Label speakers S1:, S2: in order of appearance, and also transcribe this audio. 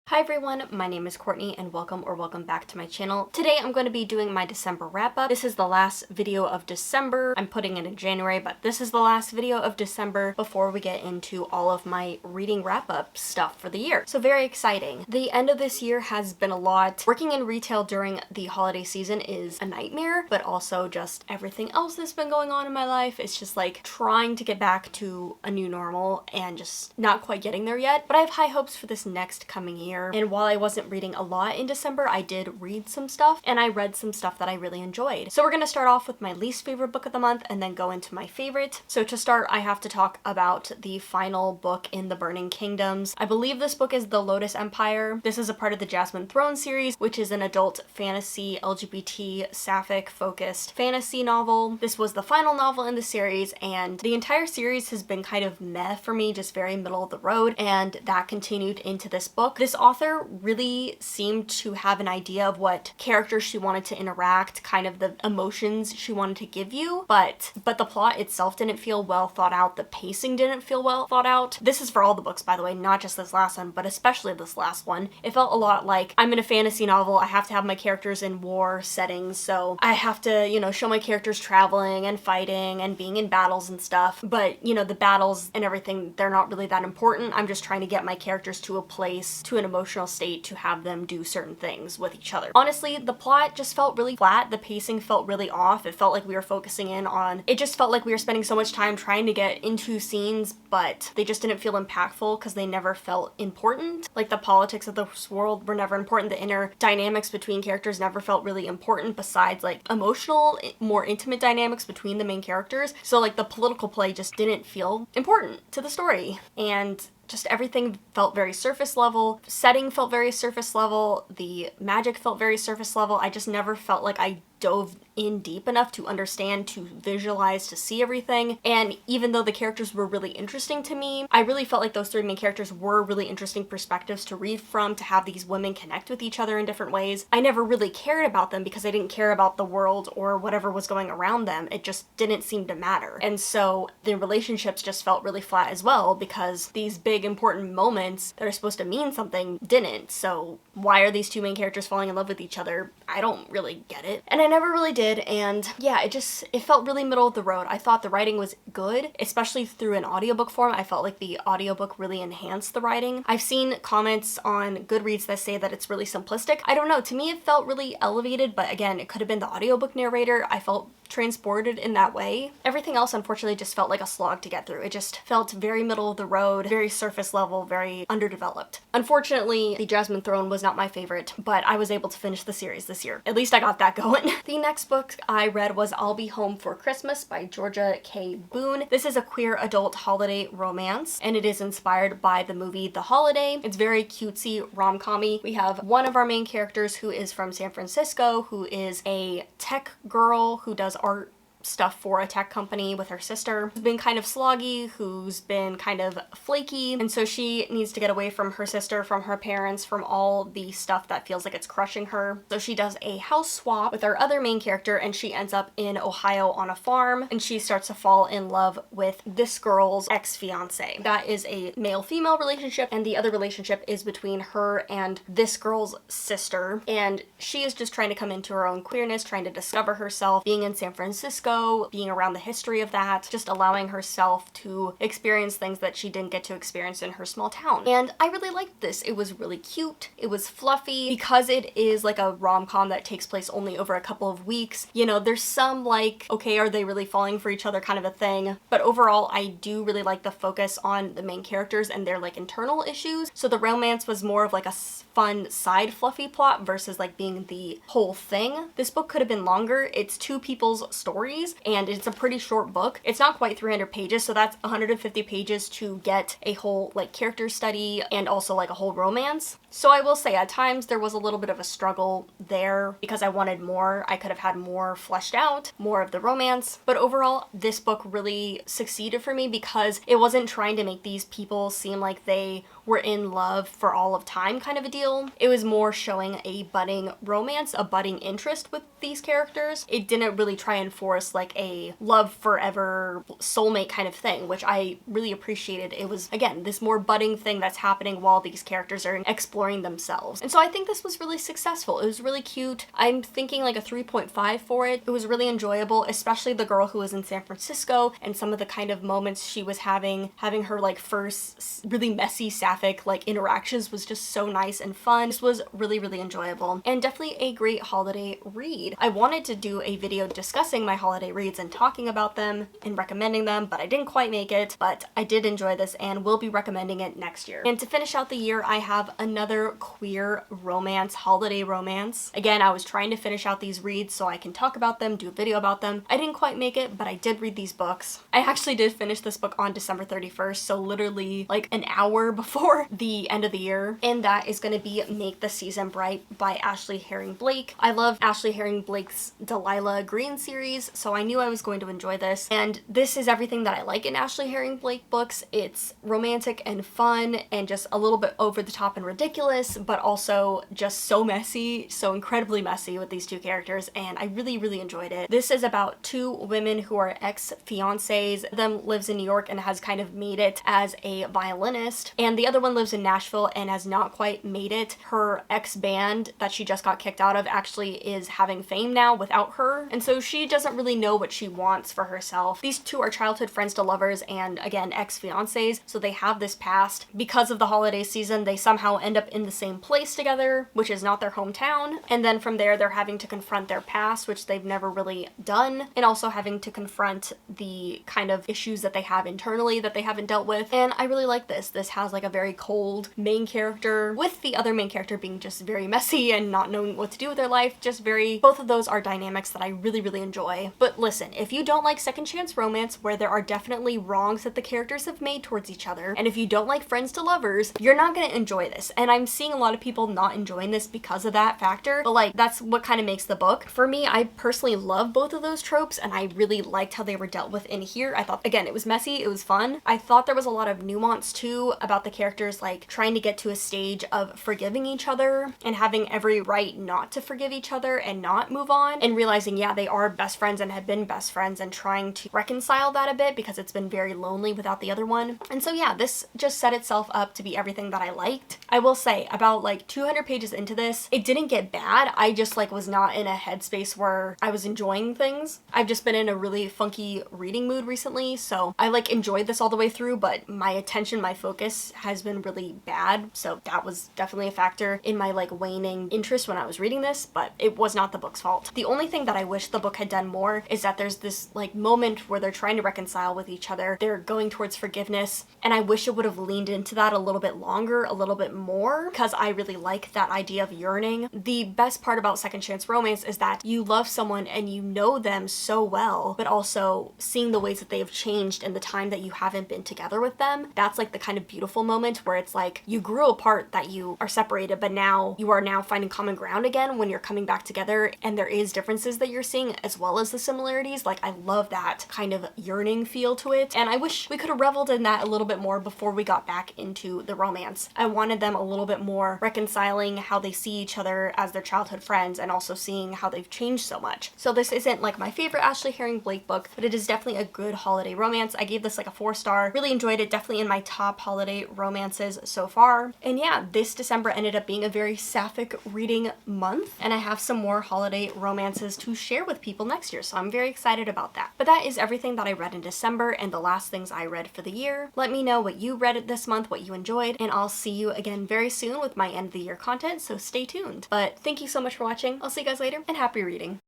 S1: Hi everyone, my name is Courtney and welcome back to my channel. Today I'm going to be doing my December wrap up. This is the last video of December. I'm putting it in January, but this is the last video of December before we get into all of my reading wrap up stuff for the year. So very exciting. The end of this year has been a lot. Working in retail during the holiday season is a nightmare, but also just everything else that's been going on in my life. It's just like trying to get back to a new normal and just not quite getting there yet. But I have high hopes for this next coming year. And while I wasn't reading a lot in December, I did read some stuff, and I read some stuff that I really enjoyed. So we're gonna start off with my least favorite book of the month and then go into my favorite. So to start, I have to talk about the final book in the Burning Kingdoms. I believe this book is The Lotus Empire. This is a part of the Jasmine Throne series, which is an adult fantasy, LGBT, sapphic focused fantasy novel. This was the final novel in the series, and the entire series has been kind of meh for me, just very middle of the road, and that continued into this book. This author really seemed to have an idea of what characters she wanted to interact, kind of the emotions she wanted to give you, but the plot itself didn't feel well thought out. The pacing didn't feel well thought out. This is for all the books, by the way, not just this last one, but especially this last one. It felt a lot like I'm in a fantasy novel. I have to have my characters in war settings, so I have to, you know, show my characters traveling and fighting and being in battles and stuff, but, you know, the battles and everything, they're not really that important. I'm just trying to get my characters to a place, to an emotional state to have them do certain things with each other. Honestly, the plot just felt really flat. The pacing felt really off. It felt like we were focusing in on, it just felt like we were spending so much time trying to get into scenes, but they just didn't feel impactful because they never felt important. Like the politics of this world were never important. The inner dynamics between characters never felt really important besides like emotional, more intimate dynamics between the main characters. So like the political play just didn't feel important to the story. And just everything felt very surface level. Setting felt very surface level. The magic felt very surface level. I just never felt like I dove in deep enough to understand, to visualize, to see everything. And even though the characters were really interesting to me, I really felt like those three main characters were really interesting perspectives to read from, to have these women connect with each other in different ways. I never really cared about them because I didn't care about the world or whatever was going around them. It just didn't seem to matter. And so the relationships just felt really flat as well because these big important moments that are supposed to mean something didn't. So why are these two main characters falling in love with each other? I don't really get it. And I never really did, and yeah, it felt really middle of the road. I thought the writing was good, especially through an audiobook form. I felt like the audiobook really enhanced the writing. I've seen comments on Goodreads that say that it's really simplistic. I don't know, to me it felt really elevated, but again, it could have been the audiobook narrator. I felt transported in that way. Everything else unfortunately just felt like a slog to get through. It just felt very middle of the road, very surface level, very underdeveloped. Unfortunately, the Jasmine Throne was not my favorite, but I was able to finish the series this year. At least I got that going. The next book I read was I'll Be Home for Christmas by Georgia K. Boone. This is a queer adult holiday romance, and it is inspired by the movie The Holiday. It's very cutesy, rom-com-y. We have one of our main characters who is from San Francisco, who is a tech girl who does art stuff for a tech company with her sister, who's been kind of sloggy, who's been kind of flaky, and so she needs to get away from her sister, from her parents, from all the stuff that feels like it's crushing her. So she does a house swap with our other main character, and she ends up in Ohio on a farm, and she starts to fall in love with this girl's ex-fiance. That is a male-female relationship, and the other relationship is between her and this girl's sister, and she is just trying to come into her own queerness, trying to discover herself, being in San Francisco, being around the history of that, just allowing herself to experience things that she didn't get to experience in her small town. And I really liked this. It was really cute. It was fluffy. Because it is like a rom-com that takes place only over a couple of weeks, you know, there's some like, okay, are they really falling for each other kind of a thing. But overall, I do really like the focus on the main characters and their like internal issues. So the romance was more of like a fun side fluffy plot versus like being the whole thing. This book could have been longer. It's two people's stories and it's a pretty short book. It's not quite 300 pages, so that's 150 pages to get a whole like character study and also like a whole romance. So I will say at times there was a little bit of a struggle there because I wanted more. I could have had more fleshed out, more of the romance, but overall this book really succeeded for me because it wasn't trying to make these people seem like they were in love for all of time kind of a deal. It was more showing a budding romance, a budding interest with these characters. It didn't really try and force like a love forever soulmate kind of thing, which I really appreciated. It was, again, this more budding thing that's happening while these characters are exploring themselves. And so I think this was really successful. It was really cute. I'm thinking like a 3.5 for it. It was really enjoyable, especially the girl who was in San Francisco and some of the kind of moments she was having her like first really messy sapphic like interactions was just so nice and fun. This was really, really enjoyable and definitely a great holiday read. I wanted to do a video discussing my holiday reads and talking about them and recommending them, but I didn't quite make it. But I did enjoy this and will be recommending it next year. And to finish out the year, I have another queer romance, holiday romance. Again, I was trying to finish out these reads so I can talk about them, do a video about them. I didn't quite make it, but I did read these books. I actually did finish this book on December 31st, so literally like an hour before the end of the year. And that is going to be Make the Season Bright by Ashley Herring Blake. I love Ashley Herring Blake's Delilah Green series, so I knew I was going to enjoy this. And this is everything that I like in Ashley Herring Blake books. It's romantic and fun and just a little bit over the top and ridiculous, but also just so messy, so incredibly messy with these two characters, and I really, really enjoyed it. This is about two women who are ex-fiancés. One of them lives in New York and has kind of made it as a violinist, and the other one lives in Nashville and has not quite made it. Her ex-band that she just got kicked out of actually is having fame now without her, and so she doesn't really know what she wants for herself. These two are childhood friends to lovers and, again, ex-fiancés, so they have this past. Because of the holiday season, they somehow end up in the same place together, which is not their hometown, and then from there they're having to confront their past, which they've never really done, and also having to confront the kind of issues that they have internally that they haven't dealt with. And I really like this. This has like a very cold main character, with the other main character being just very messy and not knowing what to do with their life. Just very, both of those are dynamics that I really, really enjoy. But listen, if you don't like second chance romance where there are definitely wrongs that the characters have made towards each other, and if you don't like friends to lovers, you're not gonna enjoy this. And I'm seeing a lot of people not enjoying this because of that factor, but like that's what kind of makes the book. For me, I personally love both of those tropes and I really liked how they were dealt with in here. I thought, again, it was messy, it was fun. I thought there was a lot of nuance too about the characters like trying to get to a stage of forgiving each other and having every right not to forgive each other and not move on, and realizing, yeah, they are best friends and have been best friends, and trying to reconcile that a bit because it's been very lonely without the other one. And so yeah, this just set itself up to be everything that I liked. I will say, about like 200 pages into this, it didn't get bad. I just like was not in a headspace where I was enjoying things. I've just been in a really funky reading mood recently, so I like enjoyed this all the way through, but my attention, my focus has been really bad, so that was definitely a factor in my like waning interest when I was reading this, but it was not the book's fault. The only thing that I wish the book had done more is that there's this like moment where they're trying to reconcile with each other, they're going towards forgiveness, and I wish it would have leaned into that a little bit longer, a little bit more, because I really like that idea of yearning. The best part about second chance romance is that you love someone and you know them so well, but also seeing the ways that they have changed in the time that you haven't been together with them. That's like the kind of beautiful moment where it's like you grew apart, that you are separated, but now you are now finding common ground again when you're coming back together, and there is differences that you're seeing as well as the similarities. Like I love that kind of yearning feel to it, and I wish we could have reveled in that a little bit more before we got back into the romance. I wanted them a little bit more reconciling how they see each other as their childhood friends and also seeing how they've changed so much. So this isn't like my favorite Ashley Herring Blake book, but it is definitely a good holiday romance. I gave this like a 4-star. Really enjoyed it. Definitely in my top holiday romances so far. And yeah, this December ended up being a very sapphic reading month, and I have some more holiday romances to share with people next year, so I'm very excited about that. But that is everything that I read in December and the last things I read for the year. Let me know what you read this month, what you enjoyed, and I'll see you again very soon with my end of the year content, so stay tuned. But thank you so much for watching. I'll see you guys later, and happy reading.